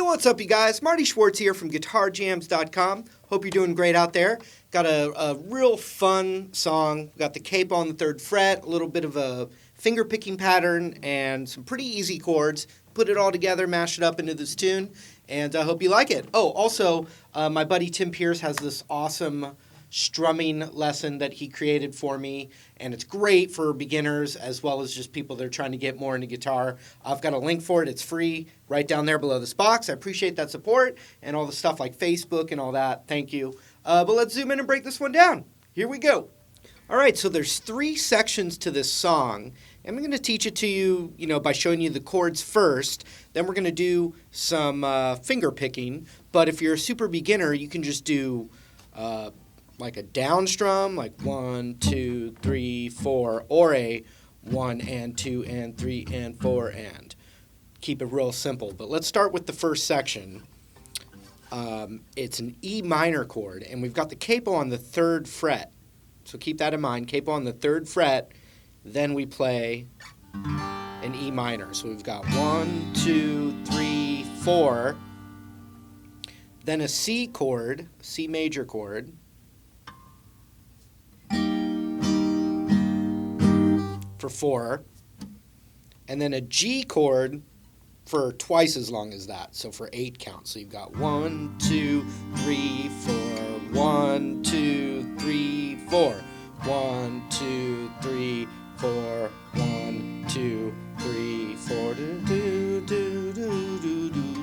what's up, you guys? Marty Schwartz here from GuitarJams.com. Hope you're doing great out there. Got a real fun song. Got the capo on the 3rd fret, a little bit of a finger picking pattern, and some pretty easy chords. Put it all together, mash it up into this tune, and I hope you like it. Oh, also, my buddy Tim Pierce has this awesome strumming lesson that he created for me, and it's great for beginners as well as just people that are trying to get more into guitar. I've got a link for it. It's free right down there below this box. I appreciate that support and all the stuff like Facebook and all that. Thank you. But let's zoom in and break this one down. Here we go. All right, so there's 3 sections to this song. I'm going to teach it to you, by showing you the chords first. Then we're going to do some finger picking. But if you're a super beginner, you can just do like a down strum, like 1, 2, 3, 4, or a 1 and 2 and 3 and 4 and. Keep it real simple. But let's start with the first section. It's an E minor chord, and we've got the capo on the 3rd fret. So keep that in mind, capo on the 3rd fret. Then we play an E minor. So we've got 1, 2, 3, 4. Then a C chord, C major chord. For 4, and then a G chord for twice as long as that, so for 8 counts. So you've got 1, 2, 3, 4, 1, 2, 3, 4, 1, 2, 3, 4, 1, 2, 3, 4. Do, do, do, do, do, do.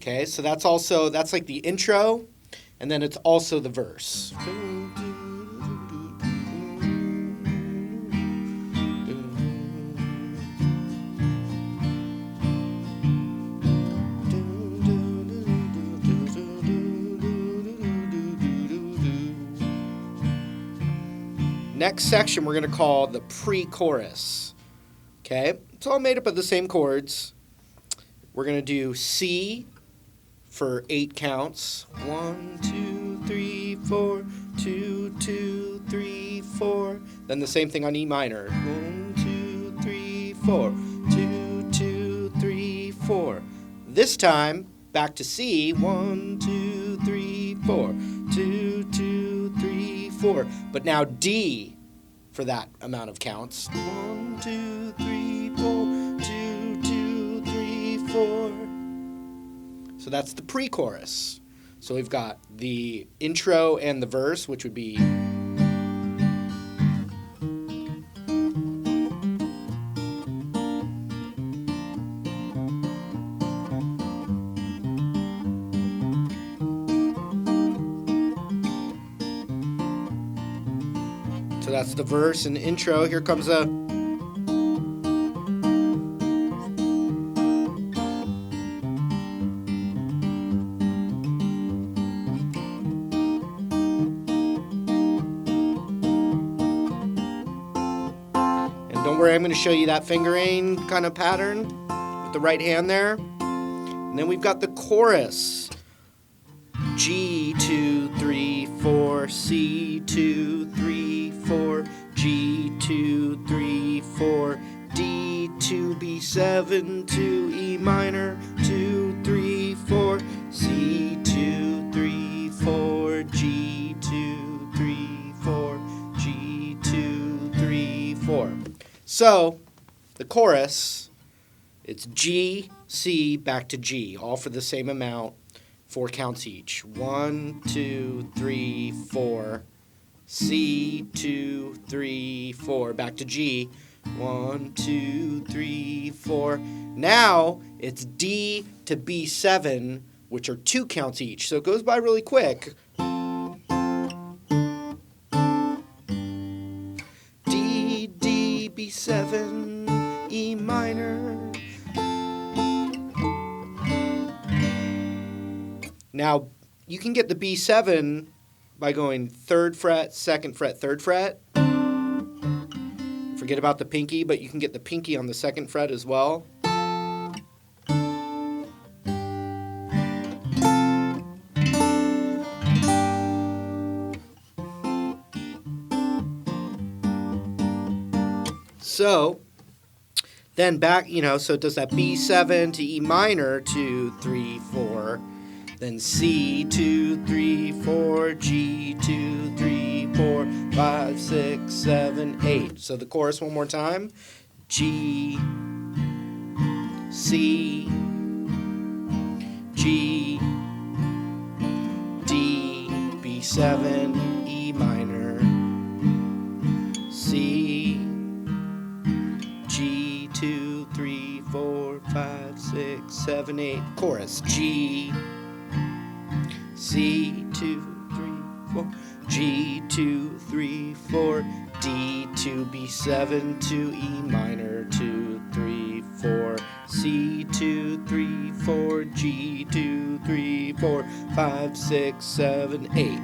Okay, so that's like the intro, and then it's also the verse. Next section we're going to call the pre-chorus. Okay, it's all made up of the same chords. We're going to do C for 8 counts. 1, 2, 3, 4, 2, 2, 3, 4. Then the same thing on E minor. 1, 2, 3, 4, 2, 2, 3, 4. This time, back to C. 1, 2, 3, 4, 2, 2, 3, 4. But now D for that amount of counts. 1, 2, 3, 4, 2, 2, 3, 4. So that's the pre-chorus. So we've got the intro and the verse, which would be. So that's the verse and intro. Here comes a. Don't worry, I'm going to show you that fingering kind of pattern with the right hand there. And then we've got the chorus. G, 2, 3, 4, C, 2, 3, 4, G, 2, 3, 4, D, 2, B7, 2, E minor, 2, 3, 4, C, 2, 3, 4, G, 2, 3, 4, G, 2, 3, 4. So, the chorus, it's G, C, back to G, all for the same amount, 4 counts each. 1, 2, 3, 4, C, 2, 3, 4, back to G. 1, 2, 3, 4. Now, it's D to B7, which are 2 counts each, so it goes by really quick. B7, E minor. Now, you can get the B7 by going 3rd fret, 2nd fret, 3rd fret. Forget about the pinky, but you can get the pinky on the 2nd fret as well. So then back, so it does that B7 to E minor, 2, 3, 4. Then C, 2, 3, 4, G, 2, 3, 4, 5, 6, 7, 8. So the chorus one more time. G, C, G, D, B7, E minor, C, G, 2, 3, 4, 5, 6, 7, 8. Chorus. G, C, 2, 3, 4, G, 2, 3, 4, D, 2, B7, 2, E minor, 2, 3, 4, C, 2, 3, 4, G, 2, 3, 4, 5, 6, 7, 8.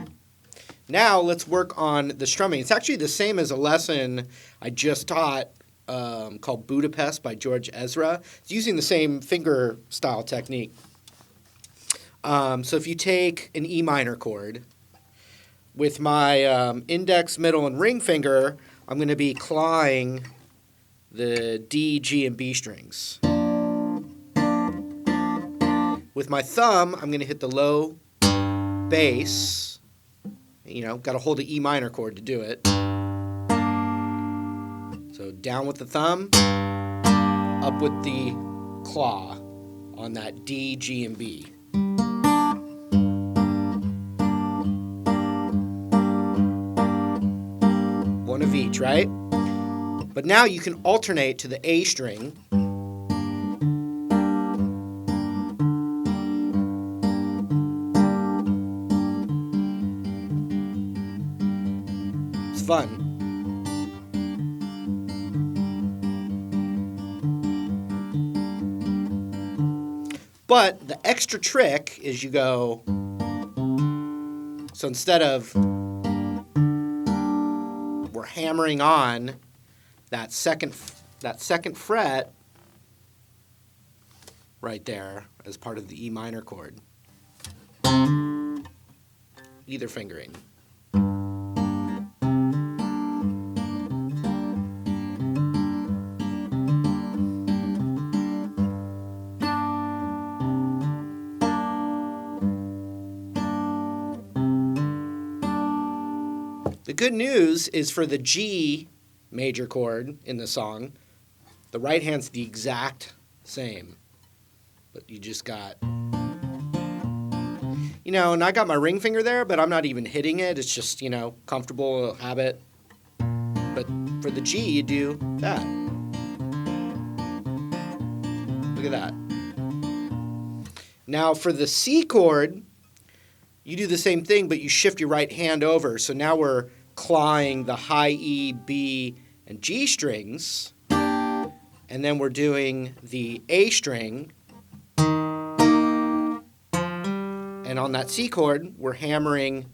Now let's work on the strumming. It's actually the same as a lesson I just taught called Budapest by George Ezra. It's using the same finger style technique. So if you take an E minor chord, with my index, middle, and ring finger, I'm going to be clawing the D, G, and B strings. With my thumb, I'm going to hit the low bass. Got to hold the E minor chord to do it. So down with the thumb, up with the claw on that D, G, and B. One of each, right? But now you can alternate to the A string. It's fun. But the extra trick is you go, so instead of we're hammering on that second fret right there as part of the E minor chord. Either fingering. The good news is for the G major chord in the song, the right hand's the exact same. But you just got, and I got my ring finger there, but I'm not even hitting it. It's just, comfortable habit. But for the G, you do that. Look at that. Now for the C chord, you do the same thing, but you shift your right hand over. So now we're clawing the high E, B, and G strings. And then we're doing the A string. And on that C chord, we're hammering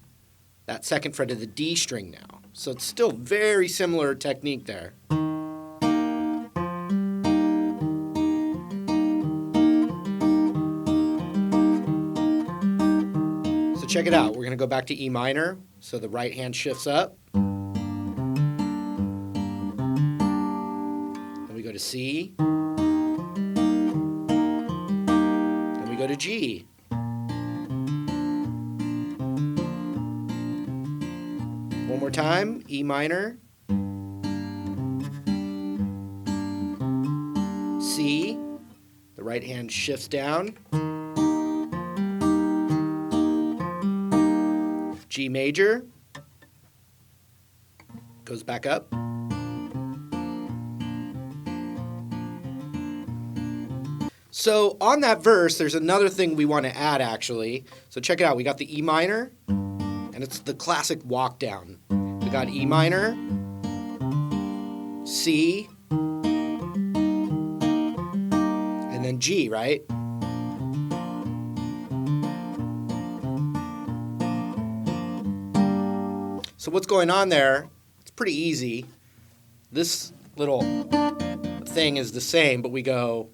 that second fret of the D string now. So it's still very similar technique there. Check it out. We're going to go back to E minor. So the right hand shifts up. Then we go to C. Then we go to G. One more time. E minor. C. The right hand shifts down. G major, goes back up. So on that verse, there's another thing we want to add actually. So check it out. We got the E minor, and it's the classic walk down. We got E minor, C, and then G, right? So what's going on there? It's pretty easy. This little thing is the same, but we go,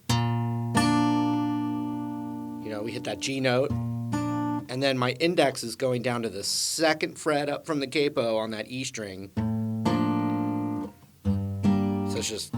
we hit that G note, and then my index is going down to the second fret up from the capo on that E string. So it's just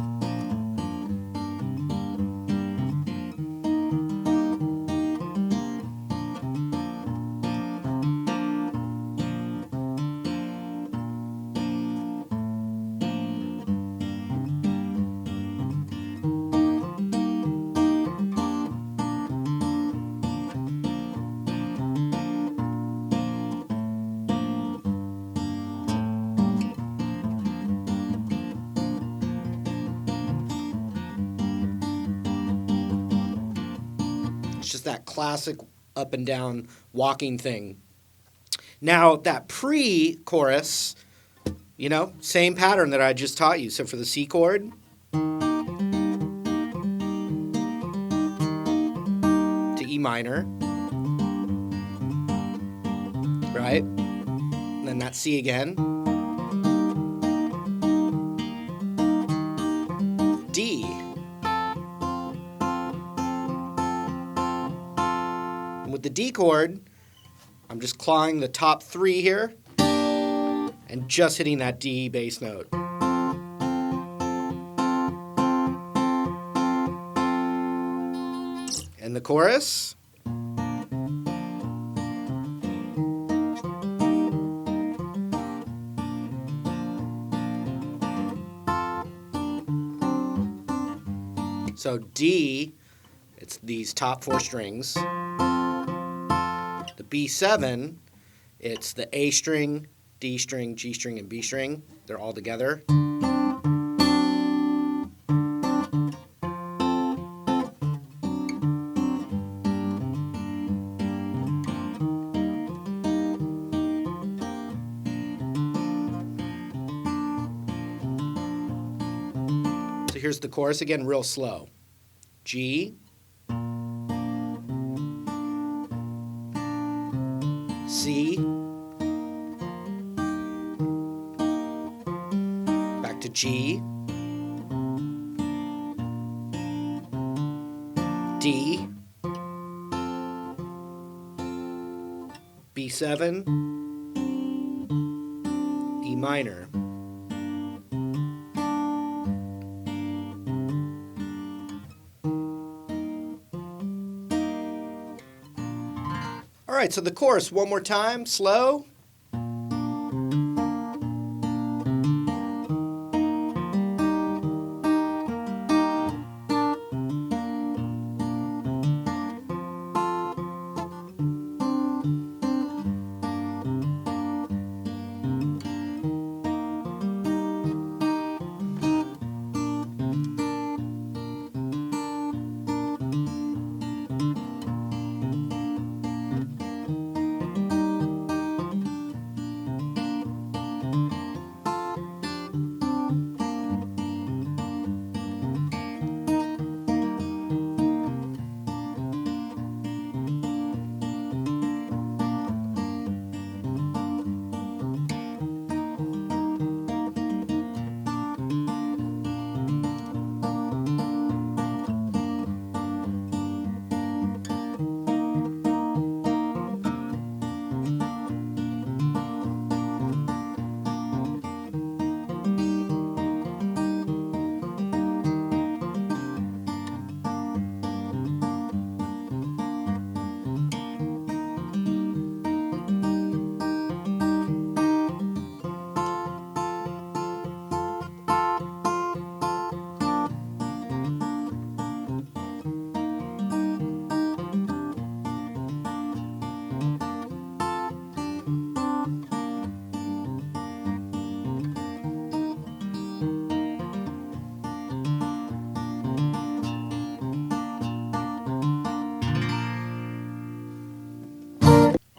that classic up and down walking thing. Now, that pre-chorus, you know, same pattern that I just taught you. So for the C chord, to E minor, right? And then that C again. D. And with the D chord, I'm just clawing the top 3 here and just hitting that D bass note. And the chorus. So D, it's these top 4 strings. The B7, it's the A string, D string, G string, and B string. They're all together. So here's the chorus again, real slow. G, C, back to G, D, B7, E minor. All right, so the chorus one more time, slow.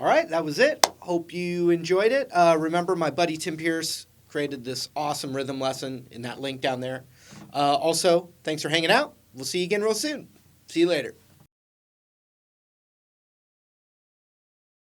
All right, that was it. Hope you enjoyed it. Remember, my buddy Tim Pierce created this awesome rhythm lesson in that link down there. Also, thanks for hanging out. We'll see you again real soon. See you later.